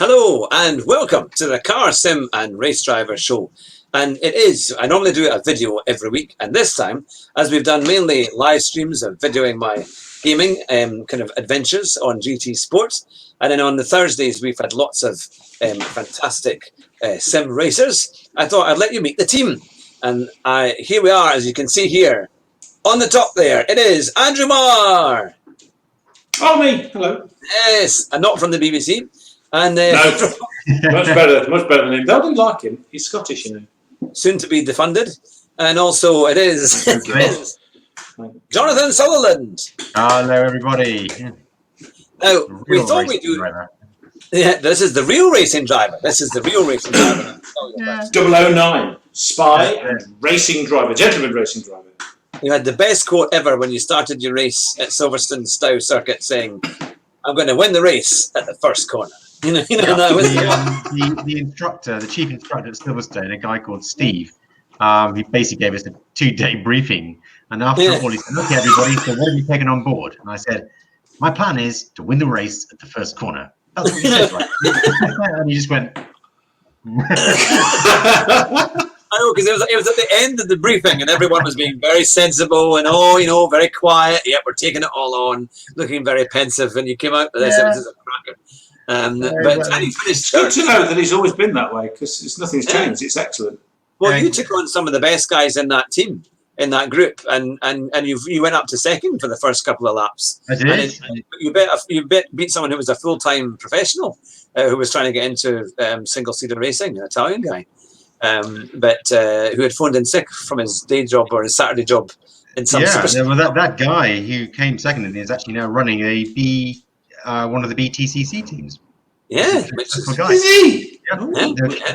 Hello and welcome to the Car Sim and Race Driver Show. And I normally do a video every week, and this time, as we've done mainly live streams of videoing my gaming kind of adventures on GT Sports, and then on the Thursdays we've had lots of fantastic sim racers, I thought I'd let you meet the team. And here we are, as you can see here, on the top there, it is Andrew Marr. Oh, me. Hello. Yes, and not from the BBC. And no, much better than him. They didn't like him. He's Scottish, you know. Soon to be defunded. And also it is Jonathan Sutherland. Hello, everybody. Now, we thought we'd do... Yeah, this is the real racing driver. This is the real racing driver. Yeah. 009, spy and racing driver, gentleman racing driver. You had the best quote ever when you started your race at Silverstone Stow Circuit saying, "I'm going to win the race at the first corner." That was the instructor, the chief instructor at Silverstone, a guy called Steve, he basically gave us a 2-day briefing. And after all, he said, "Okay, everybody, so what have you taken on board?" And I said, "My plan is to win the race at the first corner." That's what he said, right? And he just went... I know, because it was at the end of the briefing and everyone was being very sensible and, very quiet. Yep, we're taking it all on, looking very pensive. And you came out with this, it was just a cracker. It's good to know that he's always been that way, because nothing's changed. It's excellent. Well, you took on some of the best guys in that team, in that group, and you went up to second for the first couple of laps. I did. And you beat someone who was a full-time professional who was trying to get into single-seater racing, an Italian guy. But who had phoned in sick from his day job or his Saturday job in some that guy who came second and is actually now running one of the BTCC teams. Yeah, is he? Yeah.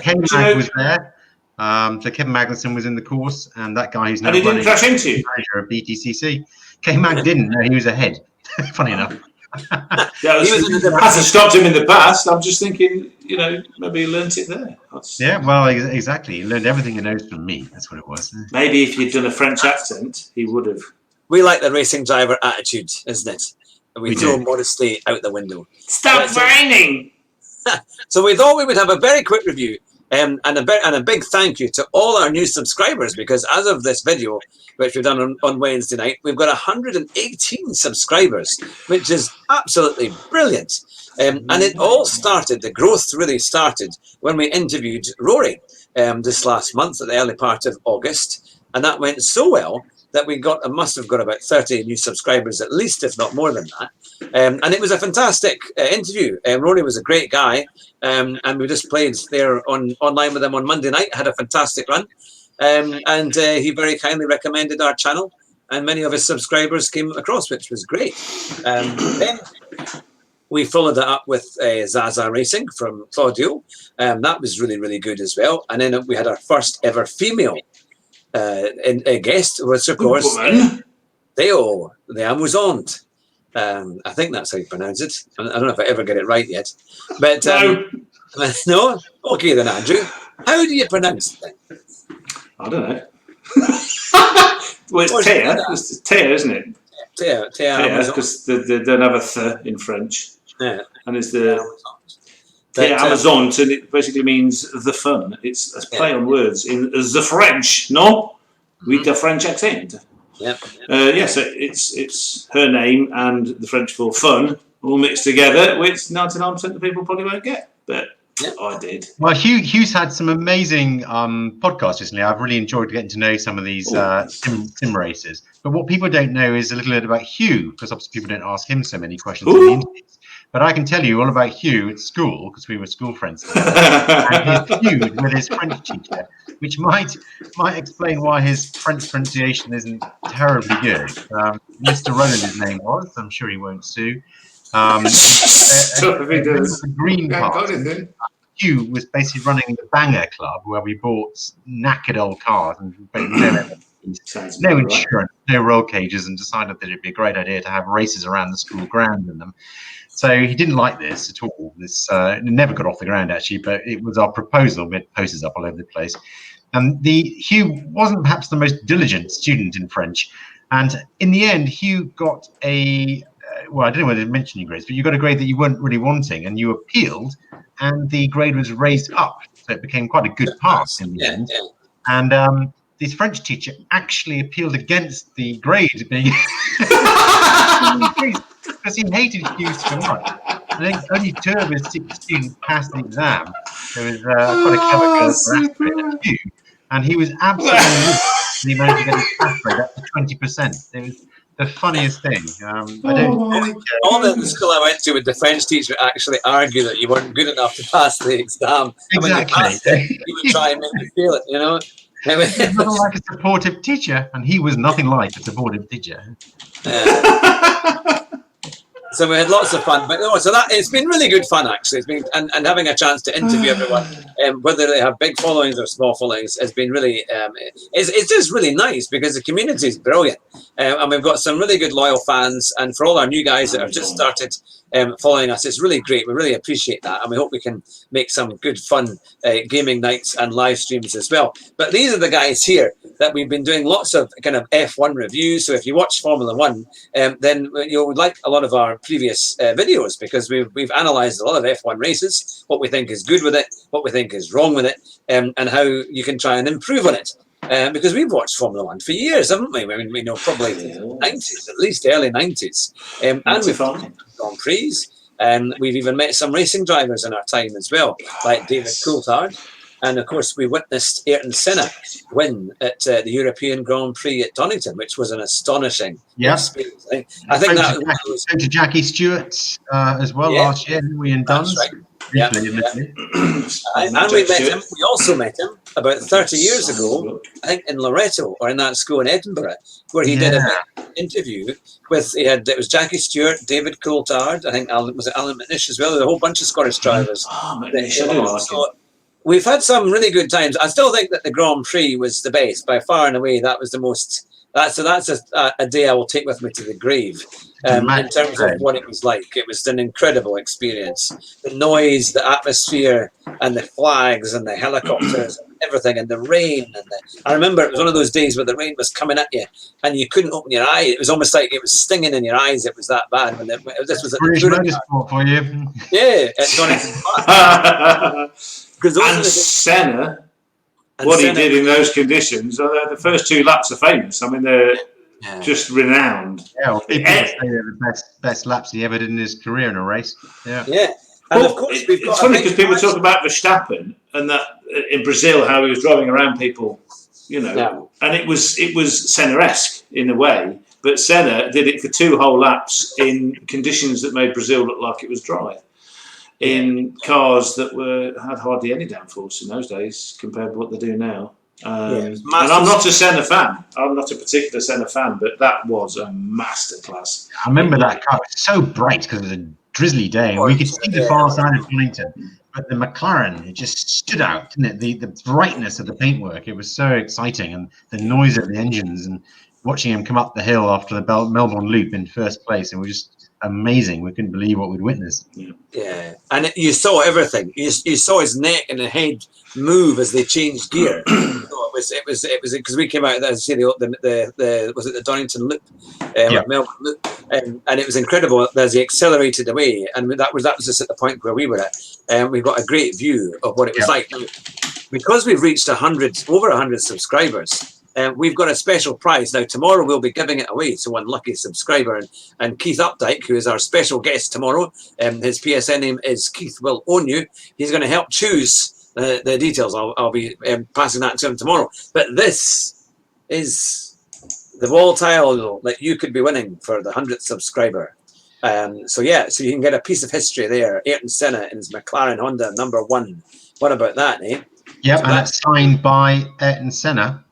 Ken Mag was there. So Kevin Magnussen was in the course, and that guy who's now running manager of BTCC. Ken Mag didn't. No, he was ahead. Funny enough. Hasn't stopped him in the past. I'm just thinking, maybe he learnt it there. Yeah, well, exactly. He learned everything he knows from me. That's what it was. Maybe if you'd done a French accent, he would have. We like the racing driver attitude, isn't it? We throw modesty out the window. Stop whining! So we thought we would have a very quick review and a big thank you to all our new subscribers, because as of this video, which we've done on Wednesday night, we've got 118 subscribers, which is absolutely brilliant. And it all started, the growth really started when we interviewed Rory this last month at the early part of August. And that went so well that we must have got about 30 new subscribers at least, if not more than that. And it was a fantastic interview. Rory was a great guy, and we just played there online with him on Monday night, had a fantastic run. And he very kindly recommended our channel, and many of his subscribers came across, which was great. Then we followed that up with Zaza Racing from Claudio. That was really, really good as well. And then we had our first ever female a guest, was of course Theo, the Amusante. I think that's how you pronounce it. I don't know if I ever get it right yet. But no? Okay then, Andrew. How do you pronounce it then? I don't know. Well, it's Thea. It's Thea, isn't it? Thea, because they don't have a th in French. Yeah. And it's the Thea Amazon, and it basically means the fun. It's a play on words in the French, no? With the French accent. Yeah. So it's her name and the French for fun all mixed together, which 99% of people probably won't get, but I did. Well, Hugh's had some amazing podcasts recently. I've really enjoyed getting to know some of these sim racers. But what people don't know is a little bit about Hugh, because obviously people don't ask him so many questions in the interviews. But I can tell you all about Hugh at school, because we were school friends together. And his feud with his French teacher, which might explain why his French pronunciation isn't terribly good. Mr. Roland, his name was. I'm sure he won't sue. The Green Part. Hugh was basically running the Banger Club, where we bought knackered old cars and no insurance, no roll cages, and decided that it'd be a great idea to have races around the school ground in them. So he didn't like this at all. This it never got off the ground, actually, but it was our proposal. We had posters up all over the place. Hugh wasn't perhaps the most diligent student in French. And in the end, Hugh got a, well, I don't know whether to mention your grades, but you got a grade that you weren't really wanting, and you appealed. and the grade was raised up, so it became quite a good pass in the end. Yeah. And this French teacher actually appealed against the grade being increased because he hated Hugh so much. I think only 2 of his 6 students passed the exam. There was quite a clever girl, Hugh, and he was absolutely he managed to get his pass rate up to 20%. It was the funniest thing. I don't. All the school I went to with the French teacher actually argue that you weren't good enough to pass the exam. Exactly. And when you passed it, he would try and make you feel it, you know. He was nothing like a supportive teacher, and he was nothing like a supportive teacher. So we had lots of fun, but so that it's been really good fun actually. It's been and having a chance to interview everyone, whether they have big followings or small followings, has been really it's just really nice because the community is brilliant, and we've got some really good loyal fans. And for all our new guys that have just started following us, it's really great. We really appreciate that, and we hope we can make some good fun gaming nights and live streams as well. But these are the guys here that we've been doing lots of kind of F1 reviews. So if you watch Formula One, then you'll like a lot of our previous videos because we've analysed a lot of F1 races, what we think is good with it, what we think is wrong with it, and how you can try and improve on it. Because we've watched Formula One for years, haven't we? I mean, we know probably the 90s, at least early 90s. And we've done Grand Prix, and we've even met some racing drivers in our time as well, like David Coulthard. And of course, we witnessed Ayrton Senna win at the European Grand Prix at Donington, which was an astonishing experience. I think that was to Jackie Stewart as well last year, didn't we? In Duns. Right. And we met him. We also met him about 30 years ago, I think in Loreto or in that school in Edinburgh, where he did a big interview with. It was Jackie Stewart, David Coulthard, I think Alan McNish as well. There was a whole bunch of Scottish drivers. So we've had some really good times. I still think that the Grand Prix was the best by far and away. That was the most. That's a day I will take with me to the grave. In terms of what it was like, it was an incredible experience. The noise, the atmosphere, and the flags, and the helicopters, and everything, and the rain. I remember it was one of those days where the rain was coming at you, and you couldn't open your eye. It was almost like it was stinging in your eyes. It was that bad. When this was British motorsport for you. Yeah, at Donington Park. And Senna. What he did in those conditions, the first 2 laps are famous. I mean, they're just renowned. Yeah, well, people say they're the best laps he ever did in his career in a race. Yeah. And well, of course, it's funny because people talk about Verstappen and that in Brazil, how he was driving around people, you know, and it was Senna-esque in a way. But Senna did it for 2 whole laps in conditions that made Brazil look like it was dry. In cars that had hardly any downforce in those days compared to what they do now. And I'm not a Senna fan. I'm not a particular Senna fan, but that was a masterclass. I remember that car. It was so bright because it was a drizzly day, and we could see the far side of Donington. But the McLaren, it just stood out, didn't it? The brightness of the paintwork, it was so exciting, and the noise of the engines, and watching him come up the hill after the Melbourne Loop in first place, and we just amazing. We couldn't believe what we'd witnessed. Yeah, and you saw everything. You saw his neck and the head move as they changed gear. So it was because we came out there to see the was it the Donington Loop, Melbourne Loop, and it was incredible as he accelerated away. And that was just at the point where we were at, and we got a great view of what it was like. Because we've reached over 100 subscribers. We've got a special prize. Now, tomorrow we'll be giving it away to one lucky subscriber. And Keith Updike, who is our special guest tomorrow, his PSN name is Keith Will Own You. He's going to help choose the details. I'll be passing that to him tomorrow. But this is the wall tile that you could be winning for the 100th subscriber. So you can get a piece of history there. Ayrton Senna in his McLaren Honda #1. What about that, eh? Yep, so and that's signed by Ayrton Senna.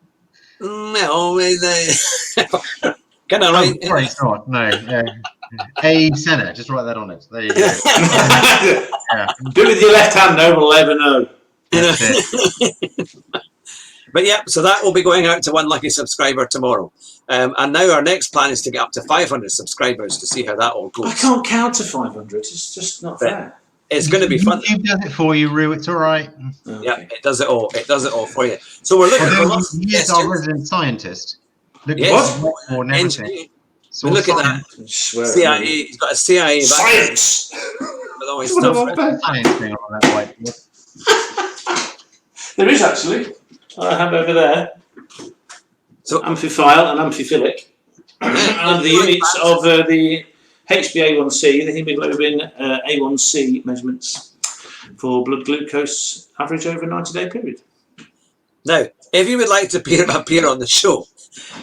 No, can I write? Sorry, it's not. No, A Senna. Just write that on it. There you go. Do it with your left hand, though. We'll never know. But so that will be going out to one lucky subscriber tomorrow. And now our next plan is to get up to 500 subscribers to see how that all goes. I can't count to 500. It's just not fair. It's going to be fun. YouTube does it for you, Roo. It's all right. Okay. Yeah, it does it all. It does it all for you. So we're looking for lots of questions. Our resident scientist. Yes. More than everything. So look at that. CIA. He's got a CIA background. Science. with all his stuff. There is actually. I have over there. So amphiphyl and amphiphilic. And the units of the HbA1c, the hemoglobin A1c measurements for blood glucose average over a 90-day period. Now, if you would like to appear on the show,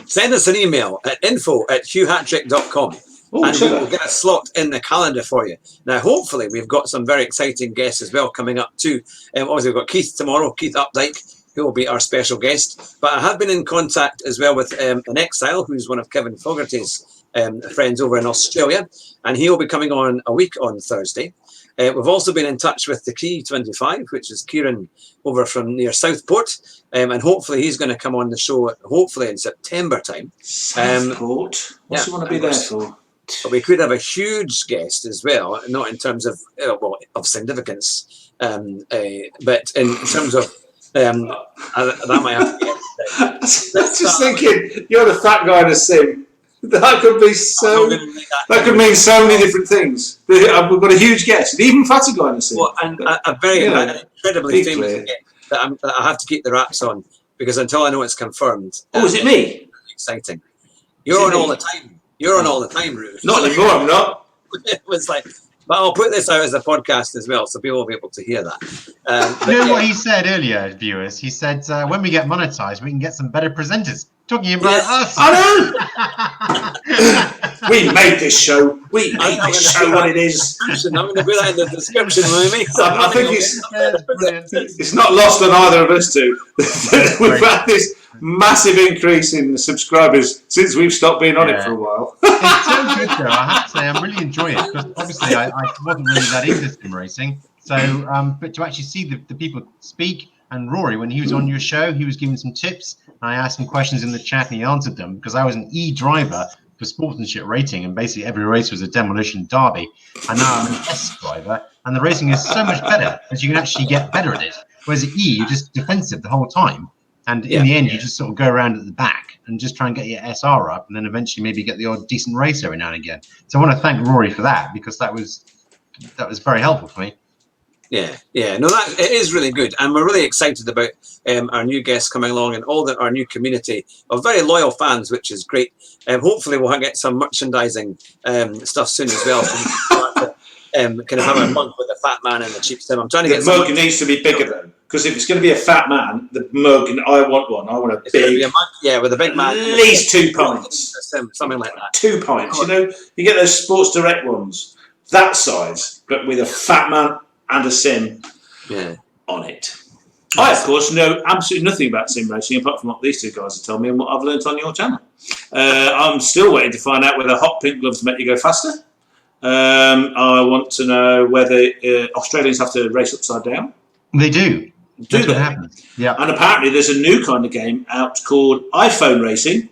send us an email at info@hughhatrick.com and we will get a slot in the calendar for you. Now, hopefully, we've got some very exciting guests as well coming up too. Obviously, we've got Keith tomorrow, Keith Updike, who will be our special guest. But I have been in contact as well with an exile, who's one of Kevin Fogarty's friends over in Australia, and he will be coming on a week on Thursday. We've also been in touch with the Key 25, which is Kieran over from near Southport, and hopefully he's going to come on the show, hopefully in September time. Southport? What's he want to be there for? But we could have a huge guest as well, not in terms of of significance, but in terms of that might have to be. I was just thinking, you're the fat guy in a sim. That could be so. That could mean so many different things. We've got a huge guest, even fatter guy in a sim. Well, and a very incredibly famous guest that I have to keep the wraps on because until I know it's confirmed. Oh, is it me? Exciting. You're on all the time. You're on all the time, Ruth. Not anymore, I'm not. It was like, but I'll put this out as a podcast as well, so people will be able to hear that. You know what he said earlier, viewers? He said, when we get monetized, we can get some better presenters. Talking about us. I know! We made this show. We made this show what it is. I'm going to put that in the description, maybe. I think it's not lost on either of us two. We've had this massive increase in the subscribers since we've stopped being on it for a while. It's so good, though. I have to say, I'm really enjoying it because obviously I wasn't really that into sim racing. So, but to actually see the people speak, and Rory, when he was on your show, he was giving some tips. And I asked him questions in the chat, and he answered them because I was an E-driver for Sportsmanship Rating, and basically every race was a demolition derby. And now I'm an S driver, and the racing is so much better because you can actually get better at it. Whereas at E, you're just defensive the whole time. And in the end, you just sort of go around at the back and just try and get your SR up, and then eventually maybe get the odd decent race every now and again. So I want to thank Rory for that because that was very helpful for me. Yeah, no, it is really good, and we're really excited about our new guests coming along and all our new community of very loyal fans, which is great. Hopefully, we'll get some merchandising stuff soon as well. So kind of have a mug with the fat man and the cheap sim. I'm trying to get the mug needs to be bigger though, because if it's going to be a fat man, the mug, and I want one. I want a big mug, with a big man. At least 2 pints, something like that. 2 pints. You know, you get those Sports Direct ones, that size, but with a fat man and a sim on it. I, of course, know absolutely nothing about sim racing apart from what these two guys have told me and what I've learnt on your channel. I'm still waiting to find out whether hot pink gloves make you go faster. I want to know whether Australians have to race upside down. They do. That's what happens. Yeah. And apparently there's a new kind of game out called iPhone Racing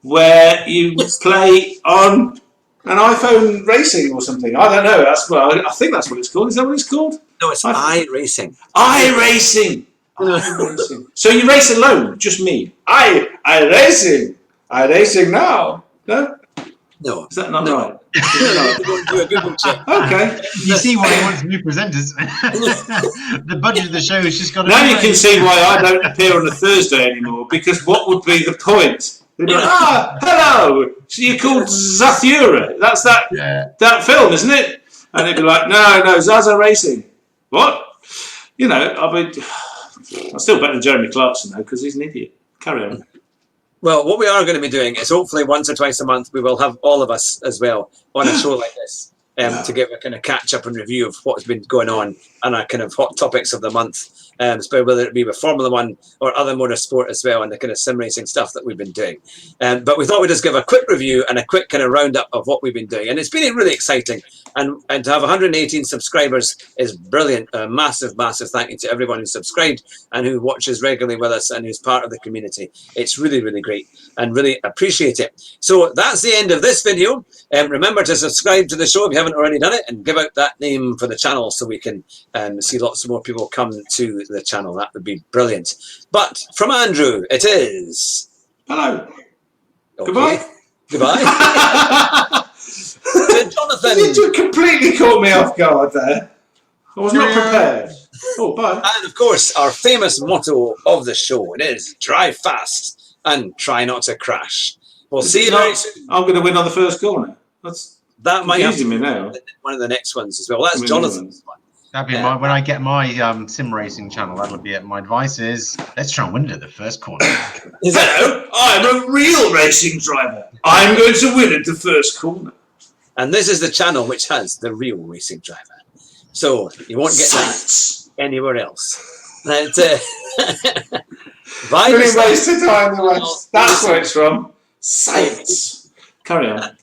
where you play on an iPhone Racing or something. I don't know. I think that's what it's called. Is that what it's called? No, it's iRacing. iRacing. So you race alone, just me. iRacing. iRacing now. No? No. Is that not right? Do a Google check. Okay. You see why he wants new presenters. The budget of the show has just got to now you can see why I don't appear on a Thursday anymore, because what would be the point? They'd be like, hello. So you're called Zathura. That's that film, isn't it? And they'd be like, no, Zaza Racing. What? You know, I'm still better than Jeremy Clarkson, though, because he's an idiot. Carry on. Well, what we are going to be doing is hopefully once or twice a month, we will have all of us as well on a show like this to give a kind of catch up and review of what's been going on and our kind of hot topics of the month. Whether it be with Formula One or other motorsport as well, and the kind of sim racing stuff that we've been doing. But we thought we'd just give a quick review and a quick kind of roundup of what we've been doing. And it's been really exciting. And to have 118 subscribers is brilliant. A massive, massive thank you to everyone who's subscribed and who watches regularly with us and who's part of the community. It's really, really great and really appreciate it. So that's the end of this video. Remember to subscribe to the show if you haven't already done it, and give out that name for the channel so we can see lots more people come to the channel. That would be brilliant. But from Andrew, it is hello. Okay. Goodbye. So Jonathan, You completely caught me off guard there. I was not prepared. Oh, bye. And of course, our famous motto of the show, it is drive fast and try not to crash. We'll see you very soon. I'm going to win on the first corner. That might have to me now. One of the next ones as well. That's Jonathan's one. That'd be when I get my sim racing channel. That'll be it. My advice is let's try and win it at the first corner. Hello, I'm a real racing driver. I'm going to win at the first corner. And this is the channel which has the real racing driver. So you won't get that anywhere else. That's Really waste of time. That's where it's from. Science. Carry on.